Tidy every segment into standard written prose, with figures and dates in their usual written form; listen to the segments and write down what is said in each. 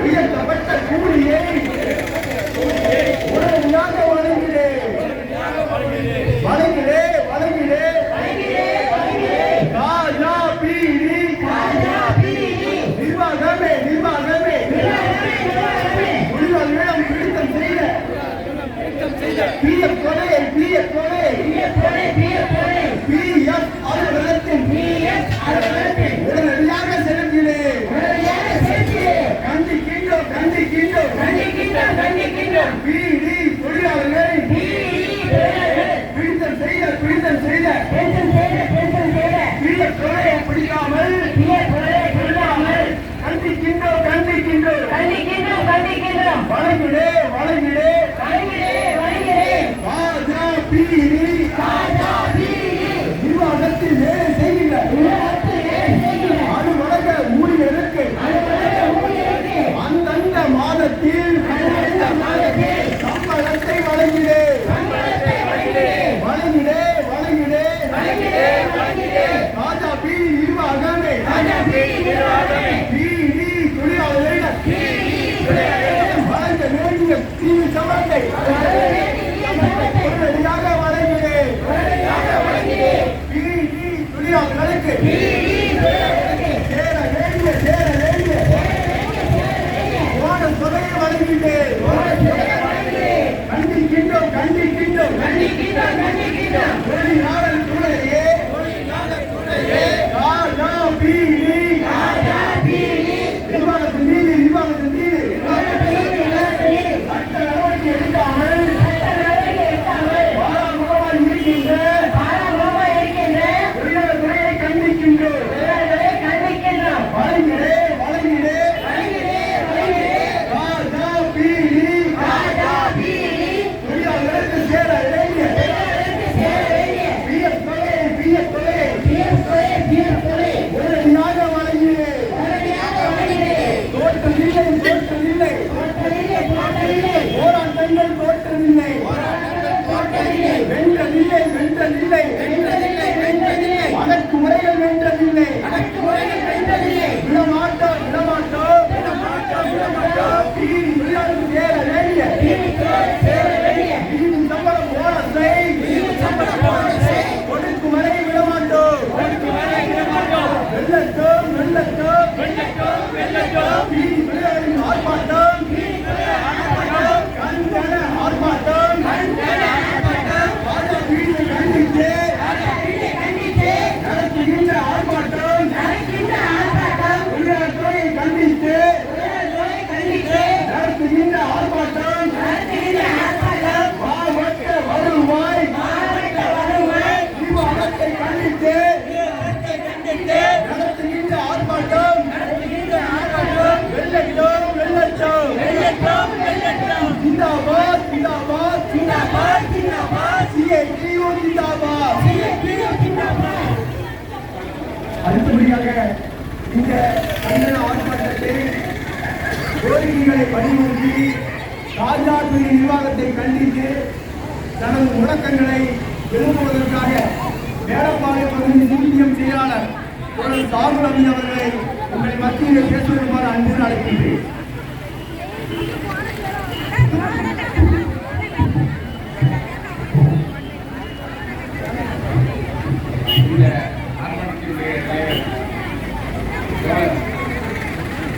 உயர்த்தப்பட்ட கூலியை உடனடியாக வழங்கிடே ராஜா பீடி நிர்வாகமே தொழிலாளர்களிடம் பிடித்தம் செய்த பிஎஃப் கொலையை பிஎஃப் அலுவலகத்தின் உடனடியாக செலுத்தினே கண்டிக்கின்றோம் பீடி தொழிலாளர்களை பிடித்தம் செய்த பிஎஃப் கொலையை பிடிக்காமல் கண்டிக்கின்றோம் வழங்கிடே ராஜா பீடி நிர்வாகத்தில் வேலை செய்கின்ற அலுவலக ஊழியருக்கு அந்தந்த மாதத்தில் சம்பளத்தை வழங்கிடே ராஜா பீடி நிர்வாகமே பீடி தொழிலாளர்களிடம் வழங்க வேண்டிய தீவு சம்பளத்தை உடனடியாக வழங்கிடே பீடி தொழிலாளர்களுக்கு சேர வேண்டிய ஓன தொகையை வழங்கிடே கண்டிக்கின்றோம் தொழிலாளர் துறையே ராஜா பீடி நிர்வாகத்தின் மீது சட்ட நடவடிக்கை எடுக்காமல் பாராமுகமாக இருக்கின்ற தொழிலாளர் துறையை கண்டிக்கின்றோம் வழங்கிடே ராஜா பீடி தொழிலாளர்களுக்கு சேர வேண்டிய பிஎஃப் தொகையை உடனடியாக வழங்கிடே தோற்றமில்லை போராட்டங்கள் தோற்றமில்லை வென்றதில்லை அடக்குமுறைகள் வென்றதில்லை விடமாட்டோம் தொழிலாளருக்கு சேர வேண்டிய சம்பளம் போனத்தை கொடுக்கும் வரை விடமாட்டோம் வெள்ளத்தோம் ஆர்ப்பாட்டம் கண்டன ஆர்ப்பாட்டம் கண்டித்து நடத்துகின்ற ஆர்ப்பாட்டம் தொழிலாளர் துறையை கண்டித்து நடத்துகின்ற ஆர்ப்பாட்டம் மாவட்ட வருவாய் நிர்வாகத்தை கண்டித்து நடத்துகின்ற ஆர்ப்பாட்டம் வெள்ளத்தோம் ஜிந்தாபாத் CITU ஜிந்தாபாத். அடுத்தபடியாக இந்த கண்டன ஆர்ப்பாட்டத்தில் கோரிக்கைகளை வலியுறுத்தி ராஜா பீடி நிர்வாகத்தை கண்டித்து தனது முழக்கங்களை எழுப்புவதற்காக மேடப்பாளைய பகுதி சிபிஎம் செயலாளர் சாகுல் அமீன் அவர்களை உங்களை மத்தியில் பேசுவதற்கான அன்புடன் அழைக்கின்றேன். இந்த ஆர்ப்பாட்டத்தினுடைய தலைவர்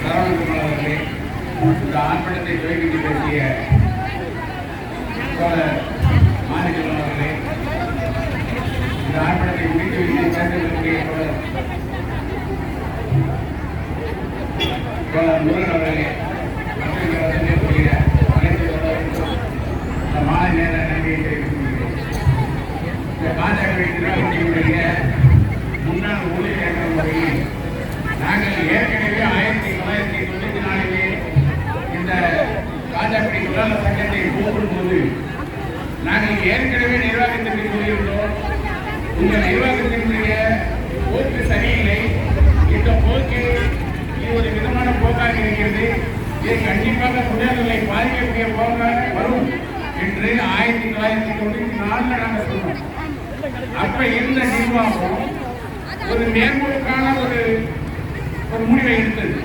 சரவணகுமார் அவர்களே, இந்த ஆர்ப்பாட்டத்தை துவக்கி பேசிய மாநிலம் அவர்களே, இந்த ஆர்ப்பாட்டத்தை முடித்து வைத்து சேர்ந்திருக்கக்கூடிய முருகன் அவர்களே, மற்றும் அனைத்து தொடர்பும் இந்த மாலை நேர நன்றியை தெரிவித்துக் கொள்கிறேன். இந்த பாஜகவினுடைய முன்னாள் ஊழியர்கள் முறையில் நாங்கள் ஏற்கனவே 1994 இந்த பாஜக தொழிலாளர் சங்கத்தை கூப்பிடும்போது நாங்கள் ஏற்கனவே நிர்வாகத்திற்கு சொல்லியிருந்தோம், உங்கள் நிர்வாகத்தினுடைய போக்கு சரியில்லை, இந்த போக்கு இது ஒரு விதமான போக்காக இருக்கிறது, இது கண்டிப்பாக தொழிலாளர்களை பாதிக்கக்கூடிய போக்காக வரும் என்று 1994 நாங்கள் சொன்னோம். அப்ப இருந்த நிர்வாகம் ஒரு மேம்போக்கான ஒரு முடிவை எடுத்தது.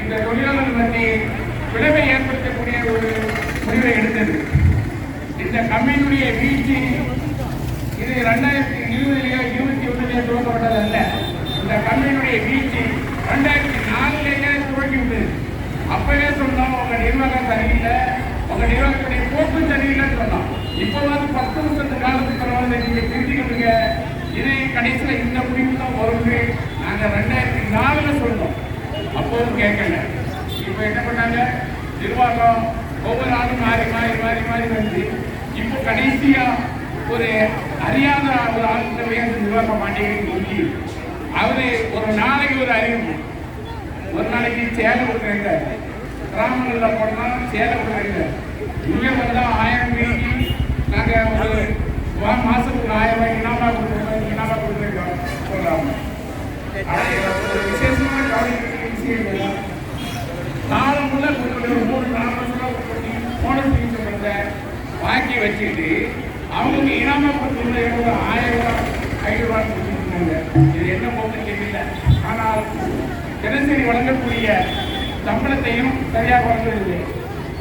இந்த தொழிலாளர் மத்தியில் விளைவை ஏற்படுத்தக்கூடிய ஒரு முடிவை எடுத்தது. இந்த கம்பெனியுடைய வீழ்ச்சி இது 2020 21 துவக்கப்பட்டது அல்ல. இந்த கம்பெனியுடைய வீழ்ச்சி 2004 துவங்கிவிட்டது. அப்பவே சொன்னோம் உங்க நிர்வாகம் சரியில்லை, உங்க நிர்வாகத்துடைய போக்கு சரியில்லைன்னு சொன்னோம். இப்போவாது 10 வருஷத்து காலத்துக்கு பரவாயில்ல, நீங்க திருத்திக்கிட்டுங்க. இது கடைசியில் இந்த முடிவு தான் வரும்னு நாங்கள் 2004 சொன்னோம். அப்போதும் கேட்கல. இப்போ என்ன பண்ணாங்க, நிர்வாகம் ஒவ்வொரு ஆளும் மாறி மாறி மாறி மாறி வந்து இப்போ கடைசியா ஒரு அறியாத ஒரு ஆளுடைய நிர்வாகம் மாட்டேங்குது. அவரு ஒரு நாளைக்கு ஒரு அறிவு, ஒரு நாளைக்கு சேலை கொடுக்குறீங்க, கிராமங்களில் போனால் சேலை கொடுக்குறீங்க, இங்கே வந்தால் 1000 ரூபாய்க்கு நாங்கள் ஒரு மாதத்துக்கு 1000 ரூபாய்க்கு இனாமா கொடுக்குறீங்க சொல்கிறாங்க. ஒரு விசேஷமான கவனிக்கிற விஷயம் காலமுள்ள கொடுக்குற 3-4 வருஷம் போனஸ் சொல்கிறத வாக்கி வச்சுக்கிட்டு அவங்களுக்கு இனாமா கொடுக்குற 1000 ரூபாய் 500 ரூபாய் கொடுத்துருக்காங்க. இது என்ன போக்குன்னு தெரியல. ஆனால் தினசரி வழங்கக்கூடிய சம்பளத்தையும் சரியாக வழங்கவில்லை.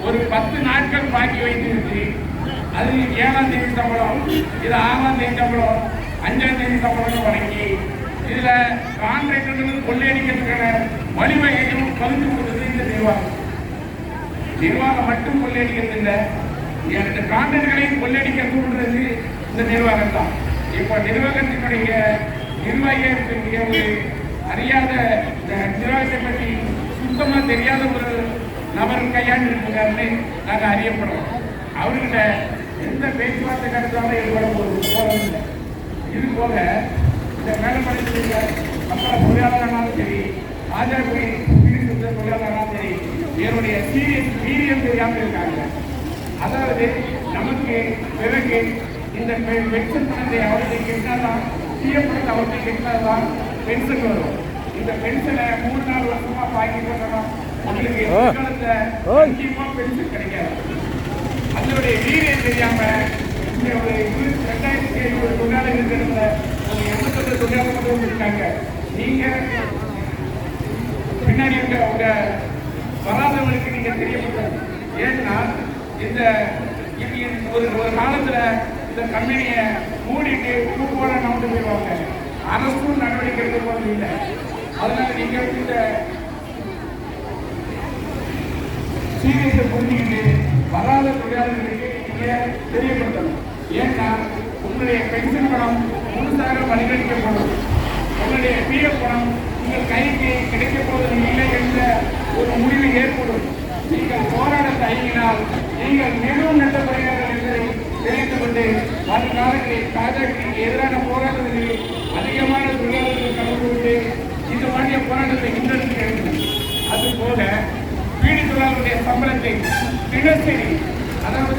ஒரு 10 நாட்கள் பாக்கி வைத்து அது 7ஆம் தேதி சம்பளம், இது 6ஆம் தேதி சம்பளம், 5ஆம் தேதி சம்பளம் வழங்கி இதுல கான்ட்ராக்டர்கள் கொள்ளையடிக்கிறதுக்கான வழிவகையும் பகிர்ந்து கொடுத்தது இந்த நிர்வாகம். நிர்வாகம் மட்டும் கொள்ளையடிக்கிறது இல்லை, இந்த கான்ட்ராக்டர்களையும் கொள்ளையடிக்கிறது இந்த நிர்வாகம் தான். இப்போ நிர்வாகத்தினுடைய நிர்வாகிய ஒரு அறியாத நிர்வாகத்தை பற்றி சுத்தமாக தெரியாத ஒரு நபர் கையாண்டு இருக்காருன்னு நாங்கள் அறியப்படுறோம். அவர்கிட்ட எந்த பேச்சுவார்த்தை கருத்தாலும் ஈடுபட போறதில்லை. இது போக இந்த மேலப்படையில் மக்கள் தொழிலாளர்களாலும் சரி, ஆஜரப்படி தொழிலாளர்களாலும் சரி, இவருடைய வீரியம் தெரியாமல் இருக்காங்க. அதாவது நமக்கு பிறகு இந்த பென்ஷன் பணத்தை அவர்களை கெட்டாதான் பிஎஃப் அவர்களை கெட்டாதான் பென்ஷன் வரும். இந்த பென்ஷனை 3-4 வருஷமா பாக்கி பண்ணலாம், உங்களுக்கு கண்டிப்பா பென்ஷன் கிடைக்காது. அதனுடைய வீரியம் தெரியாம இந்த ஒரு 2007 தொழிலாளர்கள் இருந்த ஒரு 89 தொழிலாளர்கள் இருக்காங்க. நீங்க பின்னாடி இருக்க உங்க வராதவங்களுக்கு நீங்க தெரியப்படுறது. ஏன்னா இந்த ஒரு காலத்துல இந்த கம்பெனியை மூடிட்டு பூப்போட நம்பிட்டு போயிடுவாங்க. அரசும் நடவடிக்கை எடுக்க போறது இல்லை. அதனால நீங்க இந்த சீரியஸை புரிஞ்சுக்கிட்டு வராத தொழிலாளர்களுக்கு நீங்க தெரியப்படுத்தணும். ஏன்னா உங்களுடைய பென்ஷன் பணம் முழுசாக பரிகணிக்கப்படும், உங்களுடைய பிஎஃப் பணம் உங்கள் கைக்கு கிடைக்க போவது இல்லை என்ற ஒரு முடிவு ஏற்படும். நீங்கள் போராட தயங்கினால் நீங்கள் மிகவும் நட்டப்படுகிறார்கள் என்பதை தெரிவித்துக் கொண்டு வருங்காலங்களில் பாஜகவுக்கு எதிரான போராட்டங்களில் அதிகமான தொழிலாளர்கள் கலந்து கொண்டு இந்த மாதிரி போராட்டத்தை முன்னெடுக்க வேண்டும். அதுபோல பீடி தொழிலாளர்களுடைய சம்பளத்தை தினசரி, அதாவது